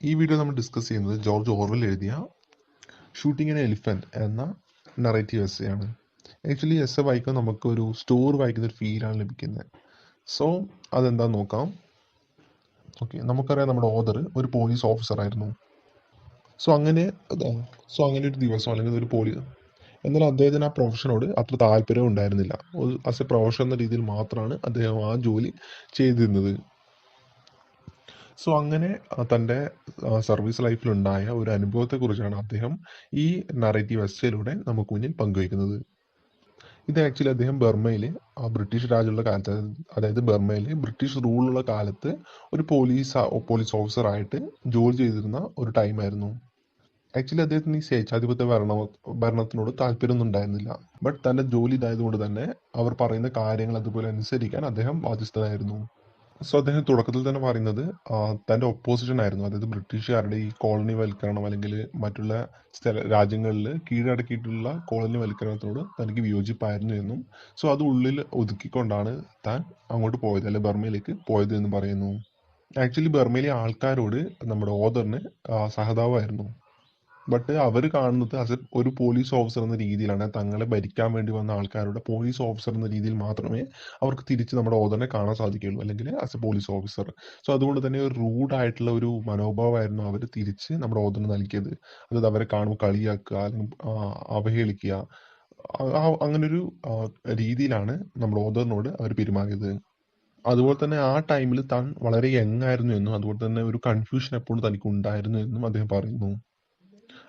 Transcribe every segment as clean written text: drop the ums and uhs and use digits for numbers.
ഈ വീഡിയോ നമ്മൾ ഡിസ്കസ് ചെയ്യുന്നത് ജോർജ് ഓർവെൽ എഴുതിയ ഷൂട്ടിംഗ് ആൻ എലിഫന്റ് എന്ന നറേറ്റീവ് എസ്സേ ആണ്. ആക്ച്വലി എസ്സേ വായിക്കാൻ നമുക്ക് ഒരു സ്റ്റോറി വായിക്കുന്ന ഒരു ഫീലാണ് ലഭിക്കുന്നത്. സോ അതെന്താന്ന് നോക്കാം. ഓക്കെ, നമുക്കറിയാം നമ്മുടെ ഓഥർ ഒരു പോലീസ് ഓഫീസർ ആയിരുന്നു. സോ അങ്ങനെ ഒരു ദിവസം അല്ലെങ്കിൽ ഒരു പോലീസ്, എന്നാൽ അദ്ദേഹത്തിന് ആ പ്രൊഫഷനോട് അത്ര താല്പര്യം ഉണ്ടായിരുന്നില്ല. ആസ് എ പ്രൊഫഷൻ എന്ന രീതിയിൽ മാത്രമാണ് അദ്ദേഹം ആ ജോലി ചെയ്തിരുന്നത്. സോ അങ്ങനെ തൻ്റെ സർവീസ് ലൈഫിലുണ്ടായ ഒരു അനുഭവത്തെക്കുറിച്ചാണ് അദ്ദേഹം ഈ നറേറ്റീവ് എസ്സേയിലൂടെ നമുക്ക് മുന്നിൽ പങ്കുവയ്ക്കുന്നത്. ഇത് ആക്ച്വലി അദ്ദേഹം ബർമയിൽ ബ്രിട്ടീഷ് രാജുള്ള കാലത്ത്, അതായത് ബർമയിൽ ബ്രിട്ടീഷ് റൂളുള്ള കാലത്ത് ഒരു പോലീസ് ഓഫീസറായിട്ട് ജോലി ചെയ്തിരുന്ന ഒരു ടൈമായിരുന്നു. ആക്ച്വലി അദ്ദേഹത്തിന് ഈ സ്വേച്ഛാധിപത്യ ഭരണത്തിനോട് താല്പര്യമൊന്നും ഉണ്ടായിരുന്നില്ല. ബട്ട് തൻ്റെ ജോലി ഇതായതുകൊണ്ട് തന്നെ അവർ പറയുന്ന കാര്യങ്ങൾ അതുപോലെ അനുസരിക്കാൻ അദ്ദേഹം ബാധ്യസ്ഥനായിരുന്നു. സോ അദ്ദേഹം തുടക്കത്തിൽ തന്നെ പറയുന്നത് തൻ്റെ ഒപ്പോസിഷൻ ആയിരുന്നു. അതായത് ബ്രിട്ടീഷുകാരുടെ ഈ കോളനിവൽക്കരണം അല്ലെങ്കിൽ മറ്റുള്ള രാജ്യങ്ങളിൽ കീഴടക്കിയിട്ടുള്ള കോളനിവൽക്കരണത്തോട് തനിക്ക് വിയോജിപ്പായിരുന്നു എന്നും, സോ അത് ഉള്ളിൽ ഒതുക്കിക്കൊണ്ടാണ് താൻ അങ്ങോട്ട് പോയത്, അല്ലെ ബർമയിലേക്ക് പോയത് എന്ന് പറയുന്നു. ആക്ച്വലി ബർമയിലെ ആൾക്കാരോട് നമ്മുടെ ഓഥറിന് സഹതാപമായിരുന്നു. ബട്ട് അവർ കാണുന്നത് ആസ് എ ഒരു പോലീസ് ഓഫീസർ എന്ന രീതിയിലാണ്. തങ്ങളെ ഭരിക്കാൻ വേണ്ടി വന്ന ആൾക്കാരുടെ പോലീസ് ഓഫീസർ എന്ന രീതിയിൽ മാത്രമേ അവർക്ക് തിരിച്ച് നമ്മുടെ ഓഥറിനെ കാണാൻ സാധിക്കുകയുള്ളൂ, അല്ലെങ്കിൽ as A police officer. So അതുകൊണ്ട് തന്നെ ഒരു റൂഡായിട്ടുള്ള ഒരു മനോഭാവമായിരുന്നു അവർ തിരിച്ച് നമ്മുടെ ഓഥറിന് നൽകിയത്. അതായത് അവരെ കാണുമ്പോൾ കളിയാക്കുക, അല്ലെങ്കിൽ അവഹേളിക്കുക, അങ്ങനൊരു രീതിയിലാണ് നമ്മുടെ ഓഥറിനോട് അവർ പെരുമാറിയത്. അതുപോലെ തന്നെ ആ ടൈമിൽ താൻ വളരെ യങ് ആയിരുന്നു എന്നും, അതുപോലെ തന്നെ ഒരു കൺഫ്യൂഷൻ എപ്പോഴും തനിക്ക് ഉണ്ടായിരുന്നു എന്നും അദ്ദേഹം പറയുന്നു.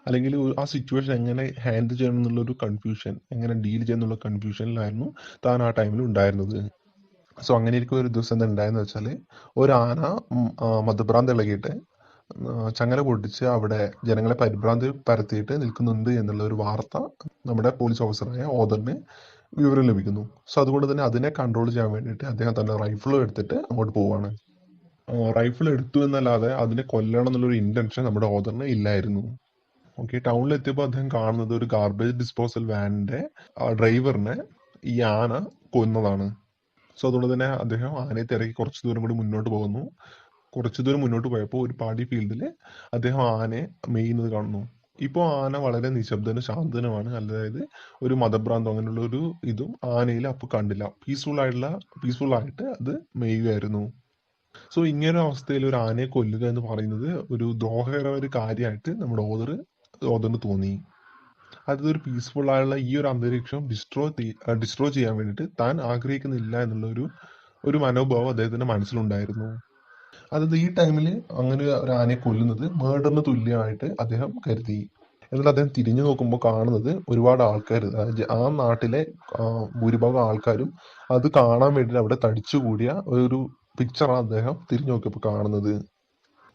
അല്ലെങ്കിൽ ആ സിറ്റുവേഷൻ എങ്ങനെ ഹാൻഡിൽ ചെയ്യണം എന്നുള്ളൊരു കൺഫ്യൂഷൻ, എങ്ങനെ ഡീൽ ചെയ്യുന്നുള്ള കൺഫ്യൂഷനിലായിരുന്നു താൻ ആ ടൈമിൽ ഉണ്ടായിരുന്നത്. സോ അങ്ങനെ ഇരിക്കും ഒരു ദിവസം എന്താ ഉണ്ടായെന്ന് വെച്ചാൽ, ഒരു ആന മതഭ്രാന്ത് ഇളകിയിട്ട് ചങ്ങല പൊട്ടിച്ച് അവിടെ ജനങ്ങളെ പരിഭ്രാന്തി പരത്തിയിട്ട് നിൽക്കുന്നുണ്ട് എന്നുള്ള ഒരു വാർത്ത നമ്മുടെ പോലീസ് ഓഫീസറായ ഓഥറിന് വിവരം ലഭിക്കുന്നു. സോ അതുകൊണ്ട് തന്നെ അതിനെ കൺട്രോൾ ചെയ്യാൻ വേണ്ടിയിട്ട് അദ്ദേഹം തന്റെ റൈഫിളും എടുത്തിട്ട് അങ്ങോട്ട് പോവാണ്. റൈഫിൾ എടുത്തു എന്നല്ലാതെ അതിനെ കൊല്ലണം എന്നുള്ളൊരു ഇന്റൻഷൻ നമ്മുടെ ഓഥറിന് ഇല്ലായിരുന്നു. ഓക്കെ, ടൗണിലെത്തിയപ്പോൾ അദ്ദേഹം കാണുന്നത് ഒരു ഗാർബേജ് ഡിസ്പോസൽ വാനിന്റെ ഡ്രൈവറിനെ ഈ ആന കൊന്നതാണ്. സോ അതുകൊണ്ട് തന്നെ അദ്ദേഹം ആനയെ തിരക്കി കുറച്ച് ദൂരം കൂടി മുന്നോട്ട് പോകുന്നു. കുറച്ച് ദൂരം മുന്നോട്ട് പോയപ്പോൾ ഒരു പാടി ഫീൽഡിൽ അദ്ദേഹം ആനയെ മേയുന്നത് കാണുന്നു. ഇപ്പോൾ ആന വളരെ നിശബ്ദനും ശാന്തനുമാണ്. അതായത് ഒരു മതഭ്രാന്തം അങ്ങനെയുള്ള ഒരു ഇതും ആനയിൽ അപ്പോൾ കണ്ടില്ല. പീസ്ഫുൾ ആയിട്ട് അത് മേയുകയായിരുന്നു. സോ ഇങ്ങനെ അവസ്ഥയിൽ ഒരു ആനയെ കൊല്ലുക എന്ന് പറയുന്നത് ഒരു ദ്രോഹകരമായ ഒരു കാര്യമായിട്ട് നമ്മുടെ ഓഥറിന് തോന്നി. അതൊരു പീസ്ഫുൾ ആയുള്ള ഈ ഒരു അന്തരീക്ഷം ഡിസ്ട്രോ ചെയ്യാൻ വേണ്ടിയിട്ട് താൻ ആഗ്രഹിക്കുന്നില്ല എന്നുള്ള ഒരു മനോഭാവം അദ്ദേഹത്തിന്റെ മനസ്സിലുണ്ടായിരുന്നു. അതായത് ഈ ടൈമിൽ അങ്ങനെ ഒരു ആനയെ കൊല്ലുന്നത് മേർഡറിന് തുല്യമായിട്ട് അദ്ദേഹം കരുതി. എന്നാൽ അദ്ദേഹം തിരിഞ്ഞു നോക്കുമ്പോൾ കാണുന്നത് ഒരുപാട് ആൾക്കാർ, ആ നാട്ടിലെ ഭൂരിഭാഗം ആൾക്കാരും അത് കാണാൻ വേണ്ടി അവിടെ തടിച്ചുകൂടിയ ഒരു പിക്ചറാണ് അദ്ദേഹം തിരിഞ്ഞു നോക്കിയപ്പോൾ കാണുന്നത്.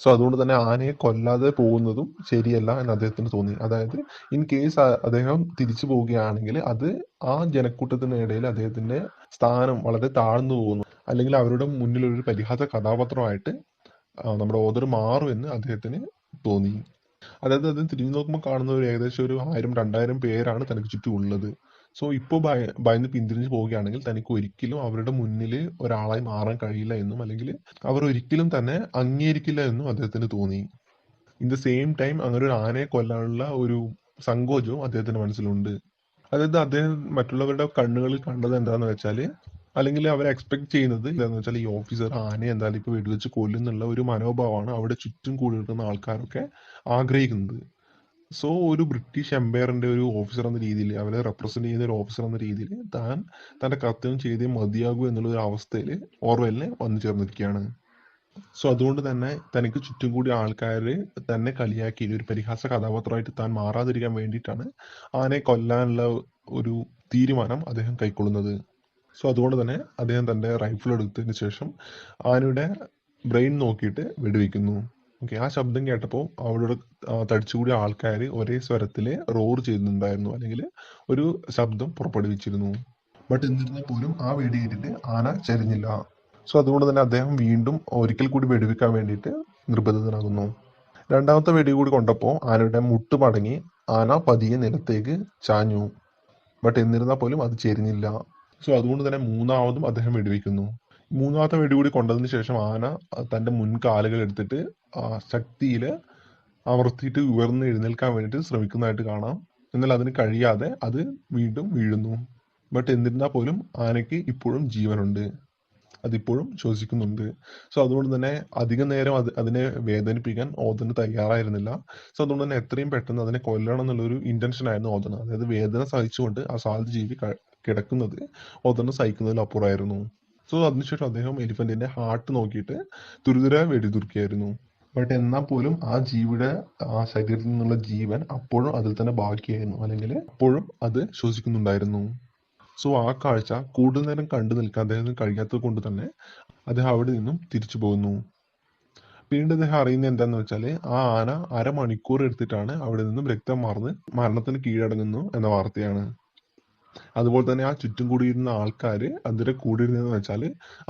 സോ അതുകൊണ്ട് തന്നെ ആനയെ കൊല്ലാതെ പോകുന്നതും ശരിയല്ല എന്ന് അദ്ദേഹത്തിന് തോന്നി. അതായത് ഇൻ കേസ് അദ്ദേഹം തിരിച്ചു പോവുകയാണെങ്കിൽ അത് ആ ജനക്കൂട്ടത്തിനിടയിൽ അദ്ദേഹത്തിന്റെ സ്ഥാനം വളരെ താഴ്ന്നു പോകുന്നു, അല്ലെങ്കിൽ അവരുടെ മുന്നിൽ ഒരു പരിഹാസ കഥാപാത്രമായിട്ട് നമ്മുടെ ഓഥർ മാറുമെന്ന് അദ്ദേഹത്തിന് തോന്നി. അതായത് അദ്ദേഹം തിരിഞ്ഞു നോക്കുമ്പോൾ കാണുന്ന ഒരു ഏകദേശം ഒരു 1000-2000 പേരാണ് തനിക്ക് ചുറ്റും ഉള്ളത്. സോ ഇപ്പോൾ ഭയന്ന് പിന്തിരിഞ്ഞു പോവുകയാണെങ്കിൽ തനിക്ക് ഒരിക്കലും അവരുടെ മുന്നിൽ ഒരാളായി മാറാൻ കഴിയില്ല എന്നും, അല്ലെങ്കിൽ അവർ ഒരിക്കലും തന്നെ അംഗീകരിക്കില്ല എന്നും അദ്ദേഹത്തിന് തോന്നി. ഇൻ ദ സെയിം ടൈം അങ്ങനെ ഒരു ആനയെ കൊല്ലാനുള്ള ഒരു സങ്കോചവും അദ്ദേഹത്തിന്റെ മനസ്സിലുണ്ട്. അതായത് അദ്ദേഹം മറ്റുള്ളവരുടെ കണ്ണുകളിൽ കണ്ടത് എന്താന്ന് വെച്ചാൽ, അല്ലെങ്കിൽ അവർ എക്സ്പെക്ട് ചെയ്യുന്നത് എന്താന്ന് വെച്ചാൽ, ഈ ഓഫീസർ ആനയെ എന്തായാലും ഇപ്പൊ വെടിവെച്ച് കൊല്ലുന്നുള്ള ഒരു മനോഭാവമാണ് അവിടെ ചുറ്റും കൂടി നിൽക്കുന്ന ആൾക്കാരൊക്കെ ആഗ്രഹിക്കുന്നത്. സോ ഒരു ബ്രിട്ടീഷ് എംപയറിന്റെ ഒരു ഓഫീസർ എന്ന രീതിയിൽ, അവരെ റെപ്രസെന്റ് ചെയ്യുന്ന ഒരു ഓഫീസർ എന്ന രീതിയിൽ താൻ തന്റെ കർത്തവ്യം ചെയ്തേ മതിയാകൂ എന്നുള്ള ഒരു അവസ്ഥയിൽ ഓർവെലിനെ വന്നു ചേർന്നിരിക്കുകയാണ്. സോ അതുകൊണ്ട് തന്നെ തനിക്ക് ചുറ്റും കൂടി ആൾക്കാർ തന്നെ കളിയാക്കി ഒരു പരിഹാസ കഥാപാത്രമായിട്ട് താൻ മാറാതിരിക്കാൻ വേണ്ടിയിട്ടാണ് ആനയെ കൊല്ലാനുള്ള ഒരു തീരുമാനം അദ്ദേഹം കൈക്കൊള്ളുന്നത്. സോ അതുകൊണ്ട് തന്നെ അദ്ദേഹം തന്റെ റൈഫിൾ എടുത്തതിന് ശേഷം ആനയുടെ ബ്രെയിൻ നോക്കിയിട്ട് വെടിവെക്കുന്നു. ഓക്കെ, ആ ശബ്ദം കേട്ടപ്പോൾ അവിടെ തടിച്ചുകൂടിയ ആൾക്കാർ ഒരേ സ്വരത്തിൽ റോർ ചെയ്യുന്നുണ്ടായിരുന്നു, അല്ലെങ്കിൽ ഒരു ശബ്ദം പുറപ്പെടുവിച്ചിരുന്നു. ബട്ട് എന്നിരുന്നാൽ പോലും ആ വെടി കേട്ടിട്ട് ആന ചരിഞ്ഞില്ല. സോ അതുകൊണ്ട് തന്നെ അദ്ദേഹം വീണ്ടും ഒരിക്കൽ കൂടി വെടിവെക്കാൻ വേണ്ടിയിട്ട് നിർബന്ധിതനാകുന്നു. രണ്ടാമത്തെ വെടി കൂടി കൊണ്ടപ്പോൾ ആനയുടെ മുട്ട് മടങ്ങി ആന പതിയെ നിലത്തേക്ക് ചാഞ്ഞു. ബട്ട് എന്നിരുന്നാൽ പോലും അത് ചെരിഞ്ഞില്ല. സോ അതുകൊണ്ട് തന്നെ മൂന്നാമതും അദ്ദേഹം വെടിവെക്കുന്നു. മൂന്നാമത്തെ വെടി കൂടി കൊണ്ടതിന് ശേഷം ആന തന്റെ മുൻകാലുകൾ എടുത്തിട്ട് ശക്തിയിൽ അമർത്തിയിട്ട് ഉയർന്ന് എഴുന്നേൽക്കാൻ വേണ്ടിയിട്ട് ശ്രമിക്കുന്നതായിട്ട് കാണാം. എന്നാൽ അതിന് കഴിയാതെ അത് വീണ്ടും വീഴുന്നു. ബട്ട് എന്നിരുന്നാൽ പോലും ആനയ്ക്ക് ഇപ്പോഴും ജീവനുണ്ട്, അതിപ്പോഴും ശ്വസിക്കുന്നുണ്ട്. സോ അതുകൊണ്ട് തന്നെ അധിക നേരം അതിനെ വേദനിപ്പിക്കാൻ ഓതന് തയ്യാറായിരുന്നില്ല. സോ അതുകൊണ്ട് തന്നെ എത്രയും പെട്ടെന്ന് അതിനെ കൊല്ലണം എന്നുള്ളൊരു ഇന്റൻഷൻ ആയിരുന്നു ഓതന്. അതായത് വേദന സഹിച്ചുകൊണ്ട് ആ സാധു ജീവി കിടക്കുന്നത് ഓതന് സഹിക്കുന്നതിലപ്പുറമായിരുന്നു. സോ അതിനുശേഷം അദ്ദേഹം എലിഫന്റിന്റെ ഹാർട്ട് നോക്കിയിട്ട് തുരുതുര വെടിതുർക്കിയായിരുന്നു. ബട്ട് എന്നാൽ പോലും ആ ജീവിയുടെ ആ ശരീരത്തിൽ നിന്നുള്ള ജീവൻ അപ്പോഴും അതിൽ തന്നെ ബാക്കിയായിരുന്നു, അല്ലെങ്കിൽ അപ്പോഴും അത് ശ്വസിക്കുന്നുണ്ടായിരുന്നു. സോ ആ കാഴ്ച കൂടുതൽ നേരം കണ്ടു നിൽക്കാൻ അദ്ദേഹത്തിന് കഴിയാത്തത് കൊണ്ട് തന്നെ അദ്ദേഹം അവിടെ നിന്നും തിരിച്ചു പോകുന്നു. പിന്നീട് അദ്ദേഹം അറിയുന്നത് എന്താന്ന് വെച്ചാൽ ആ ആന അരമണിക്കൂർ എടുത്തിട്ടാണ് അവിടെ നിന്നും രക്തം മാർന്ന് മരണത്തിന് കീഴടങ്ങുന്നു എന്ന വാർത്തയാണ്. അതുപോലെ തന്നെ ആ ചുറ്റും കൂടിയിരുന്ന ആൾക്കാർ അതിന്റെ കൂടിയിരുന്നതെന്ന് വെച്ചാൽ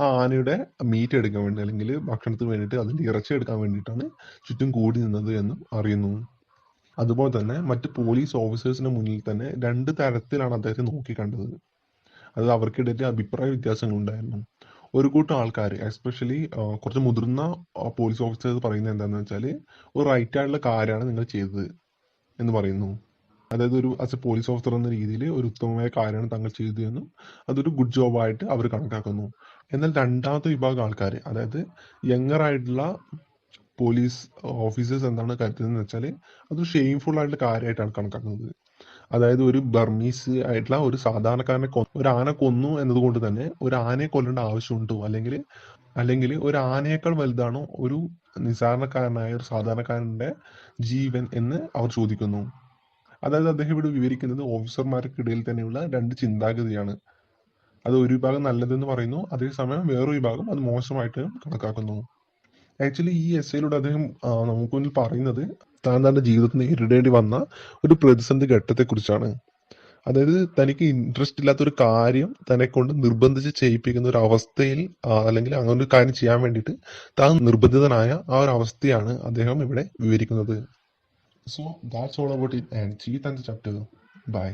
ആ ആനയുടെ മീറ്റ് എടുക്കാൻ വേണ്ടി, അല്ലെങ്കിൽ ഭക്ഷണത്തിന് വേണ്ടിയിട്ട് അതിന്റെ ഇറച്ചി എടുക്കാൻ വേണ്ടിയിട്ടാണ് ചുറ്റും കൂടി നിന്നത് എന്നും അറിയുന്നു. അതുപോലെ തന്നെ മറ്റ് പോലീസ് ഓഫീസേഴ്സിന് മുന്നിൽ തന്നെ 2 തരത്തിലാണ് അദ്ദേഹത്തെ നോക്കിക്കണ്ടത്. അത് അവർക്കിടയിൽ അഭിപ്രായ വ്യത്യാസങ്ങൾ ഉണ്ടായിരുന്നു. ഒരു കൂട്ടം ആൾക്കാർ, എസ്പെഷ്യലി കുറച്ച് മുതിർന്ന പോലീസ് ഓഫീസേഴ്സ് പറയുന്നത് എന്താണെന്ന് വെച്ചാൽ ഒരു റൈറ്റ് ആയിട്ടുള്ള കാര്യമാണ് നിങ്ങൾ ചെയ്തത് എന്ന് പറയുന്നു. അതായത് ഒരു ആസ് എ പോലീസ് ഓഫീസർ എന്ന രീതിയിൽ ഒരു ഉത്തമമായ കാര്യമാണ് താങ്കൾ ചെയ്തത് എന്നും അതൊരു ഗുഡ് ജോബായിട്ട് അവർ കണക്കാക്കുന്നു. എന്നാൽ രണ്ടാമത്തെ വിഭാഗം ആൾക്കാർ, അതായത് യങ്ങർ ആയിട്ടുള്ള പോലീസ് ഓഫീസേഴ്സ് എന്താണ് കരുതുന്നത് വെച്ചാൽ അതൊരു ഷെയിംഫുൾ ആയിട്ടുള്ള കാര്യമായിട്ടാണ് കണക്കാക്കുന്നത്. അതായത് ഒരു ബർമീസ് ആയിട്ടുള്ള ഒരു സാധാരണക്കാരനെ ഒരു ആന കൊന്നു എന്നതുകൊണ്ട് തന്നെ ഒരു ആനയെ കൊല്ലേണ്ട ആവശ്യമുണ്ടോ, അല്ലെങ്കിൽ ഒരു ആനയേക്കാൾ വലുതാണോ ഒരു നിസാരണക്കാരനായ ഒരു സാധാരണക്കാരന്റെ ജീവൻ എന്ന് അവർ ചോദിക്കുന്നു. അതായത് അദ്ദേഹം ഇവിടെ വിവരിക്കുന്നത് ഓഫീസർമാർക്കിടയിൽ തന്നെയുള്ള 2 ചിന്താഗതിയാണ്. അത് ഒരു വിഭാഗം നല്ലതെന്ന് പറയുന്നു, അതേസമയം വേറൊരു വിഭാഗം അത് മോശമായിട്ട് കണക്കാക്കുന്നു. ആക്ച്വലി ഈ എസ്സേയിലൂടെ അദ്ദേഹം നമുക്ക് മുന്നിൽ പറയുന്നത് താൻ തന്റെ ജീവിതത്തിൽ നേരിടേണ്ടി വന്ന ഒരു പ്രതിസന്ധി ഘട്ടത്തെക്കുറിച്ചാണ്. അതായത് തനിക്ക് ഇൻട്രസ്റ്റ് ഇല്ലാത്തൊരു കാര്യം തന്നെ കൊണ്ട് നിർബന്ധിച്ച് ചെയ്യിപ്പിക്കുന്ന ഒരു അവസ്ഥയിൽ, അല്ലെങ്കിൽ അങ്ങനെ ഒരു കാര്യം ചെയ്യാൻ വേണ്ടിയിട്ട് താൻ നിർബന്ധിതനായ ആ ഒരു അവസ്ഥയാണ് അദ്ദേഹം ഇവിടെ വിവരിക്കുന്നത്. So that's all about it, and see you in the chapter. Bye.